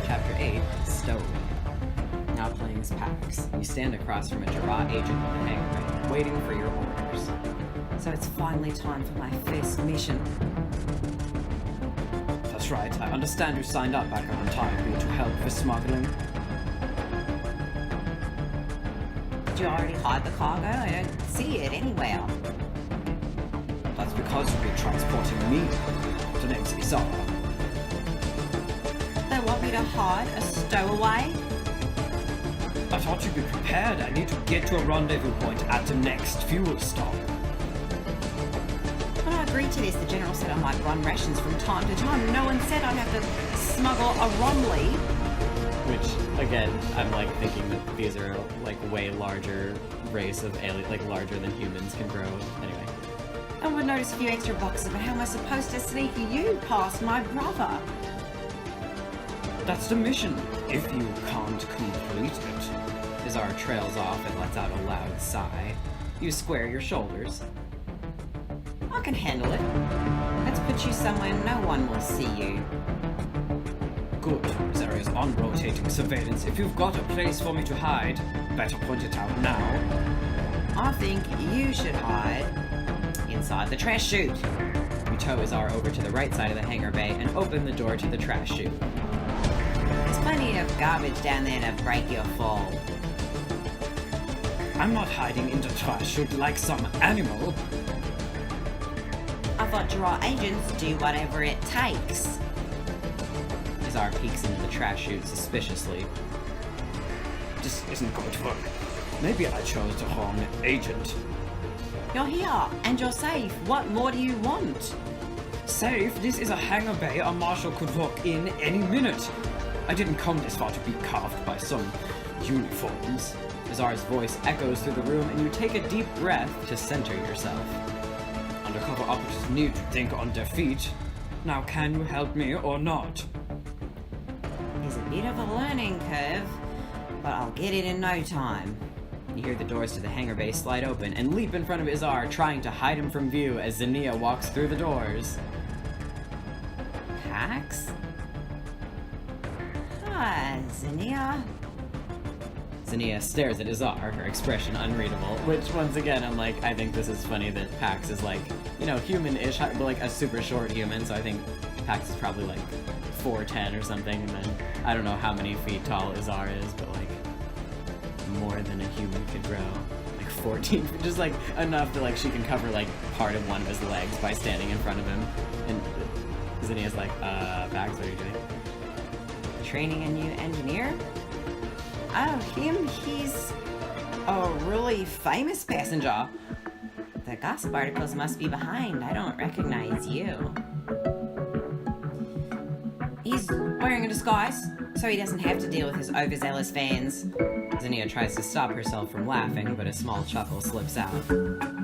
Chapter 8, Stowaway. Now playing as Pax. You stand across from a Jira agent in the hangar bay, waiting for your orders. So it's finally time for my first mission. That's right, I understand you signed up back on time to help with smuggling. Did you already hide the cargo? I don't see it anywhere. That's because you've been transporting me. The name's Izara. They want me to hide a stowaway? I thought you'd be prepared. I need to get to a rendezvous point at the next fuel stop. When I agreed to this, the general said I might run rations from time to time. No one said I'd have to smuggle a Romley. Which, again, I'm like thinking that these are like way larger race of alien, like larger than humans can grow. Anyway. I would notice a few extra boxes, but how am I supposed to sneak you past my brother? That's the mission. If you can't complete it. Izara trails off and lets out a loud sigh. You square your shoulders. I can handle it. Let's put you somewhere no one will see you. Good. Izara is on rotating surveillance. If you've got a place for me to hide, better point it out now. I think you should hide inside the trash chute. You tow Izara over to the right side of the hangar bay and open the door to the trash chute. There's plenty of garbage down there to break your fall. I'm not hiding in the trash chute like some animal. I thought Jira agents do whatever it takes. Izara peeks into the trash chute suspiciously. This isn't going to work. Maybe I chose the wrong agent. You're here, and you're safe. What more do you want? Safe? This is a hangar bay a marshal could walk in any minute. I didn't come this far to be carved by some uniforms. Izara's voice echoes through the room, and you take a deep breath to center yourself. Undercover operatives need to think on their feet. Now, can you help me or not? There's a bit of a learning curve, but I'll get it in no time. You hear the doors to the hangar bay slide open and leap in front of Izara, trying to hide him from view as Zinnia walks through the doors. Pax? Hi, Zinnia. Zinnia stares at Izar, her expression unreadable, which, once again, I'm like, I think this is funny that Pax is like, you know, human-ish, but like a super short human, so I think Pax is probably like 4'10" or something, and then I don't know how many feet tall Izar is, but like more than a human could grow. Like 14, just like enough that like she can cover like part of one of his legs by standing in front of him. And Zinnia's like, Pax, what are you doing? Training a new engineer? Oh, him? He's a really famous passenger. The gossip articles must be behind. I don't recognize you. He's wearing a disguise, so he doesn't have to deal with his overzealous fans. Zinnia tries to stop herself from laughing, but a small chuckle slips out.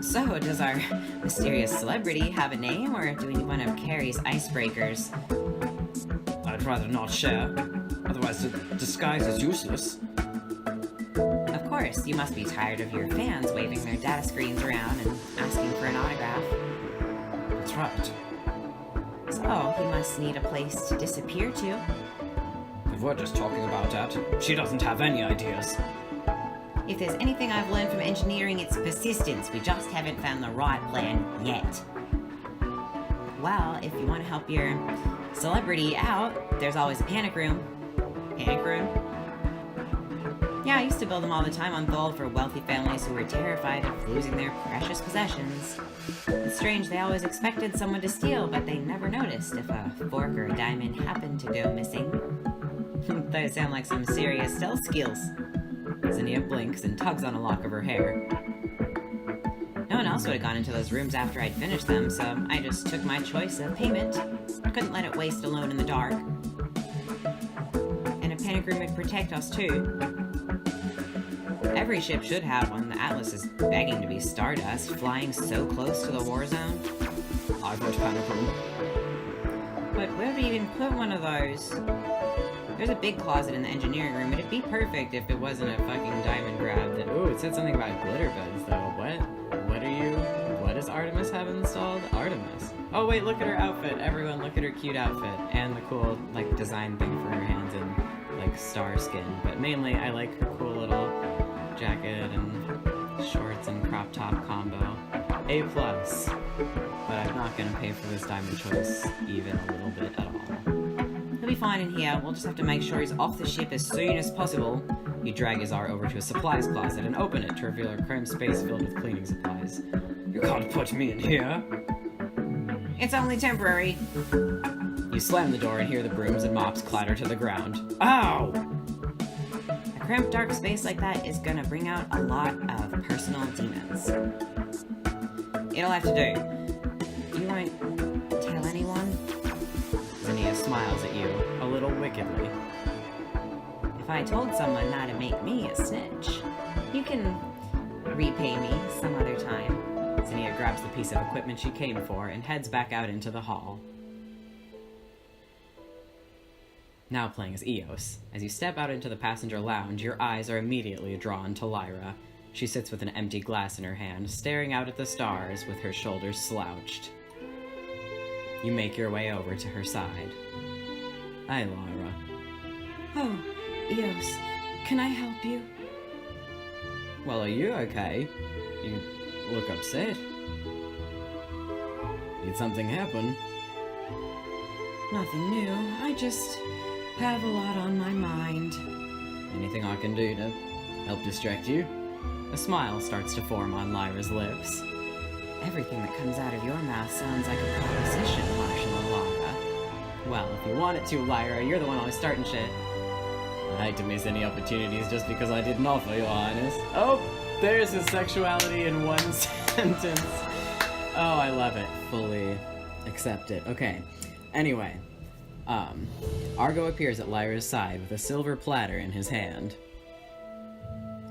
So, does our mysterious celebrity have a name, or do we need one of Carrie's icebreakers? I'd rather not share. Otherwise, the disguise is useless. Of course, you must be tired of your fans waving their data screens around and asking for an autograph. That's right. So, he must need a place to disappear to. If we're just talking about that, she doesn't have any ideas. If there's anything I've learned from engineering, it's persistence. We just haven't found the right plan yet. Well, if you want to help your celebrity out, there's always a panic room. Panic room? Yeah, I used to build them all the time on Thol for wealthy families who were terrified of losing their precious possessions. It's strange, they always expected someone to steal, but they never noticed if a fork or a diamond happened to go missing. Those sound like some serious stealth skills. Zinnia blinks and tugs on a lock of her hair. No one else would have gone into those rooms after I'd finished them, so I just took my choice of payment. Couldn't let it waste alone in the dark. And a panic room would protect us too. Every ship should have one. The Atlas is begging to be Stardust, flying so close to the war zone. I vote panic room. But where do you even put one of those? There's a big closet in the engineering room. It'd be perfect if it wasn't a fucking diamond grab that... Ooh, it said something about glitter buds, though. What is Artemis have installed? Artemis. Oh wait, look at her outfit. Everyone look at her cute outfit. And the cool, like, design thing for her hands and, like, star skin. But mainly, I like her cool little jacket and shorts and crop top combo. A+. But I'm not gonna pay for this diamond choice even a little bit at all. He'll be fine in here. We'll just have to make sure he's off the ship as soon as possible. You drag Azar over to a supplies closet and open it to reveal a cramped space filled with cleaning supplies. You can't put me in here! It's only temporary. You slam the door and hear the brooms and mops clatter to the ground. Ow! A cramped, dark space like that is gonna bring out a lot of personal demons. It'll have to do. You won't tell anyone? Zinnia smiles at you, a little wickedly. If I told someone, that'd make me a snitch. You can repay me some other time. Zinnia grabs the piece of equipment she came for and heads back out into the hall. Now playing as Eos. As you step out into the passenger lounge, your eyes are immediately drawn to Lyra. She sits with an empty glass in her hand, staring out at the stars with her shoulders slouched. You make your way over to her side. Hi, Lyra. Oh, Eos, can I help you? Well, are you okay? You look upset. Did something happen? Nothing new. I just have a lot on my mind. Anything I can do to help distract you? A smile starts to form on Lyra's lips. Everything that comes out of your mouth sounds like a proposition, Marshall and Lyra. Well, if you want it to, Lyra, you're the one always starting shit. I'd hate to miss any opportunities just because I didn't offer, Your Highness. Oh, there's his sexuality in one sentence. Oh, I love it. Fully accept it. Okay. Anyway, Argo appears at Lyra's side with a silver platter in his hand.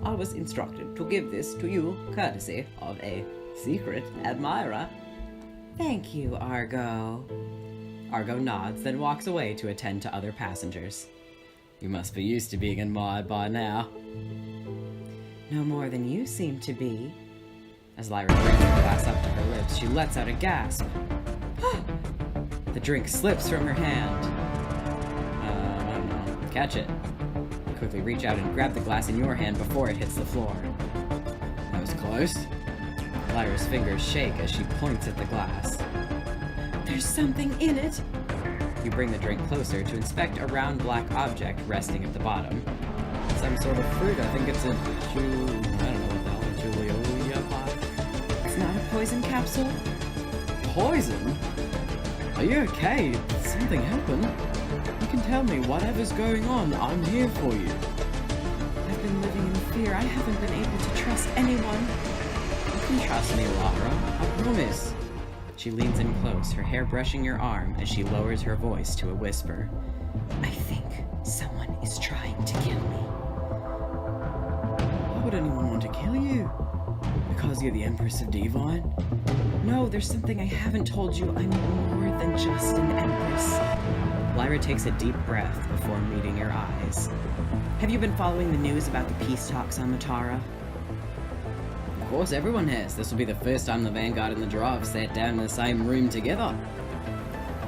I was instructed to give this to you courtesy of a secret admirer. Thank you, Argo. Argo nods, then walks away to attend to other passengers. You must be used to being admired by now. No more than you seem to be. As Lyra brings the glass up to her lips, she lets out a gasp. The drink slips from her hand. I don't know. Catch it. You quickly reach out and grab the glass in your hand before it hits the floor. That was close. Lyra's fingers shake as she points at the glass. There's something in it. You bring the drink closer to inspect a round black object resting at the bottom. Some sort of fruit. I think it's a I don't know what the hell, a Julia pot? It's not a poison capsule? Poison? Are you okay? Did something happen? You can tell me whatever's going on. I'm here for you. I've been living in fear. I haven't been able to trust anyone. You can trust me, Lyra. I promise. She leans in close, her hair brushing your arm as she lowers her voice to a whisper. I think someone is trying to kill me. Why would anyone want to kill you? Because you're the Empress of Divine? No, there's something I haven't told you. I'm more than just an Empress. Lyra takes a deep breath before meeting your eyes. Have you been following the news about the peace talks on Matara? Of course, everyone has. This will be the first time the Vanguard and the Giraffe sat down in the same room together.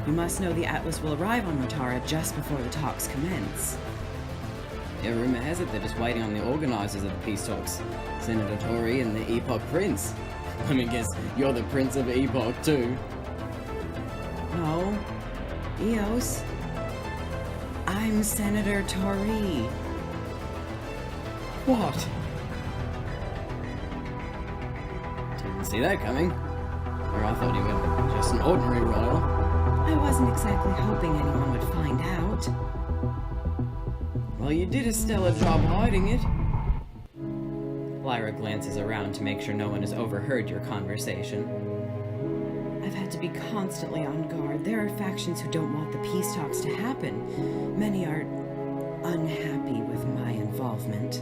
You must know the Atlas will arrive on Matara just before the talks commence. Yeah, rumor has it they're just waiting on the organizers of the peace talks, Senator Tory and the Epoch Prince. Let me guess, you're the Prince of Epoch too. No. Eos. I'm Senator Tory. What? Didn't see that coming. Or I thought you were just an ordinary royal. I wasn't exactly hoping anyone would find out. Well, you did a stellar job hiding it. Lyra glances around to make sure no one has overheard your conversation. I've had to be constantly on guard. There are factions who don't want the peace talks to happen. Many are unhappy with my involvement.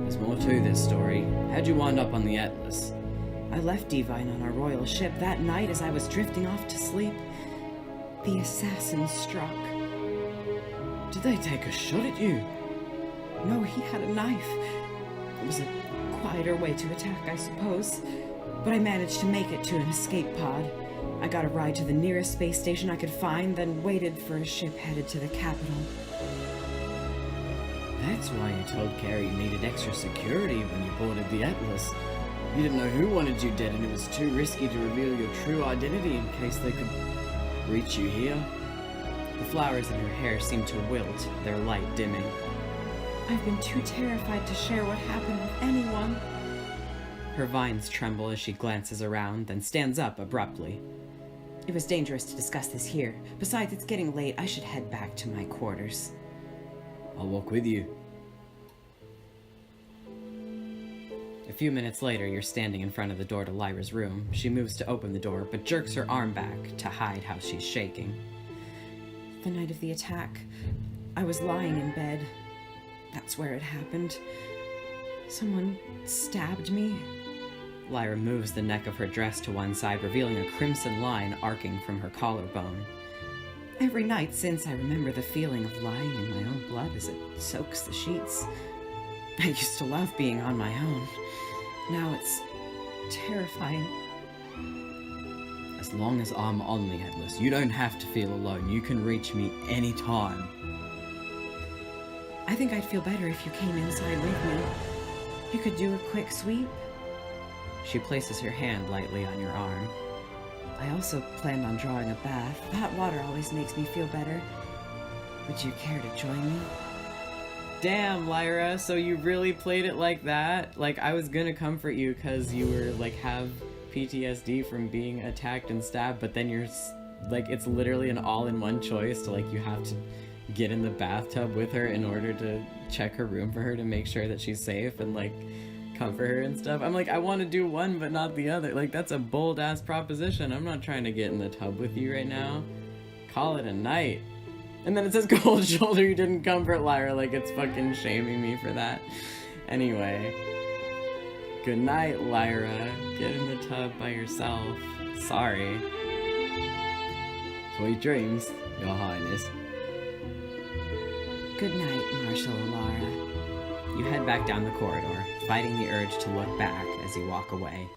There's more to this story. How'd you wind up on the Atlas? I left Divine on our royal ship. That night, as I was drifting off to sleep, the assassins struck. Did they take a shot at you? No, he had a knife. It was a quieter way to attack, I suppose. but I managed to make it to an escape pod. I got a ride to the nearest space station I could find, then waited for a ship headed to the capital. That's why you told Carrie you needed extra security when you boarded the Atlas. You didn't know who wanted you dead, and it was too risky to reveal your true identity in case they could reach you here. The flowers in her hair seemed to wilt, their light dimming. I've been too terrified to share what happened with anyone. Her vines tremble as she glances around, then stands up abruptly. It was dangerous to discuss this here. Besides, it's getting late. I should head back to my quarters. I'll walk with you. A few minutes later, you're standing in front of the door to Lyra's room. She moves to open the door, but jerks her arm back to hide how she's shaking. The night of the attack, I was lying in bed. That's where it happened. Someone stabbed me. Lyra moves the neck of her dress to one side, revealing a crimson line arcing from her collarbone. Every night since, I remember the feeling of lying in my own blood as it soaks the sheets. I used to love being on my own. Now it's terrifying. As long as I'm on the Atlas, you don't have to feel alone. You can reach me anytime. I think I'd feel better if you came inside with me. You could do a quick sweep. She places her hand lightly on your arm. I also planned on drawing a bath. The hot water always makes me feel better. Would you care to join me? Damn, Lyra, so you really played it like that? Like, I was gonna comfort you because you were, like, have PTSD from being attacked and stabbed, but then you're, like, it's literally an all-in-one choice to, like, you have to get in the bathtub with her in order to check her room for her to make sure that she's safe and, like, comfort her and stuff. I'm like, I want to do one but not the other. Like, that's a bold-ass proposition. I'm not trying to get in the tub with you right now. Call it a night. And then it says cold shoulder, you didn't comfort Lyra, like it's fucking shaming me for that. Anyway. Good night, Lyra. Get in the tub by yourself. Sorry. Sweet dreams, Your Highness. Good night, Marshal Lara. You head back down the corridor, fighting the urge to look back as you walk away.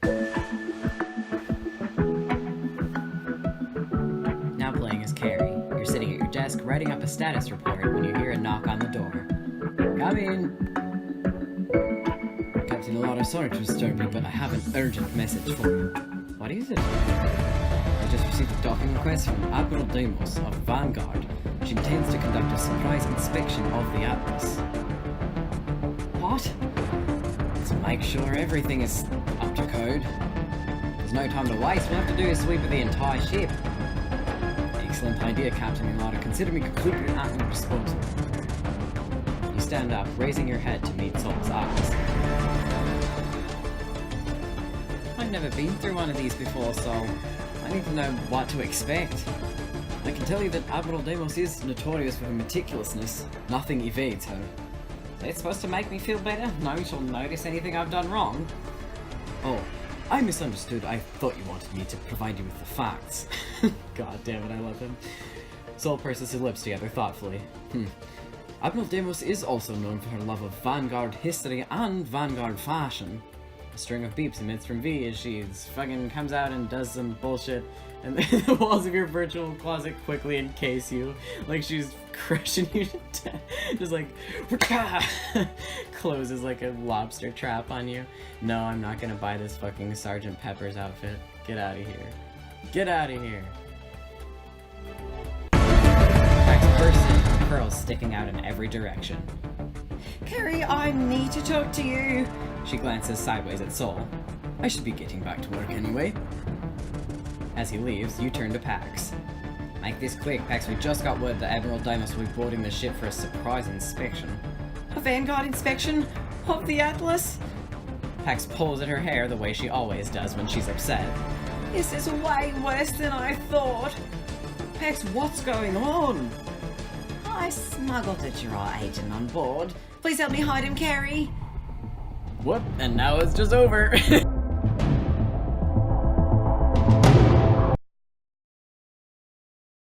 Now playing as Carrie. You're sitting at your desk writing up a status report when you hear a knock on the door. Come in! Captain Lara, sorry to disturb you, but I have an urgent message for you. What is it? I just received a docking request from Admiral Deimos of Vanguard. She intends to conduct a surprise inspection of the Atlas. What? Let's make sure everything is up to code. There's no time to waste. We'll have to do a sweep of the entire ship. Excellent idea, Captain Lyra. Consider me completely and responsible. You stand up, raising your head to meet Sol's eyes. I've never been through one of these before, Sol. I need to know what to expect. I can tell you that Admiral Deimos is notorious for her meticulousness. Nothing evades her. Is that supposed to make me feel better? No, she'll notice anything I've done wrong. Oh, I misunderstood. I thought you wanted me to provide you with the facts. God damn it, I love him. Sol purses his lips together thoughtfully. Admiral Deimos is also known for her love of Vanguard history and Vanguard fashion. A string of beeps emits from V as she fucking comes out and does some bullshit, and the walls of your virtual closet quickly encase you, like she's crushing you to death. Just like, closes like a lobster trap on you. No, I'm not gonna buy this fucking Sergeant Pepper's outfit. Get out of here. Get out of here. Next person, pearls sticking out in every direction. Carrie, I need to talk to you. She glances sideways at Sol. I should be getting back to work anyway. As he leaves, you turn to Pax. Make this quick, Pax. We just got word that Admiral Deimos will be boarding the ship for a surprise inspection. A Vanguard inspection of the Atlas? Pax pulls at her hair the way she always does when she's upset. This is way worse than I thought. Pax, what's going on? I smuggled a dry agent on board. Please help me hide him, Carrie. Whoop, and now it's just over.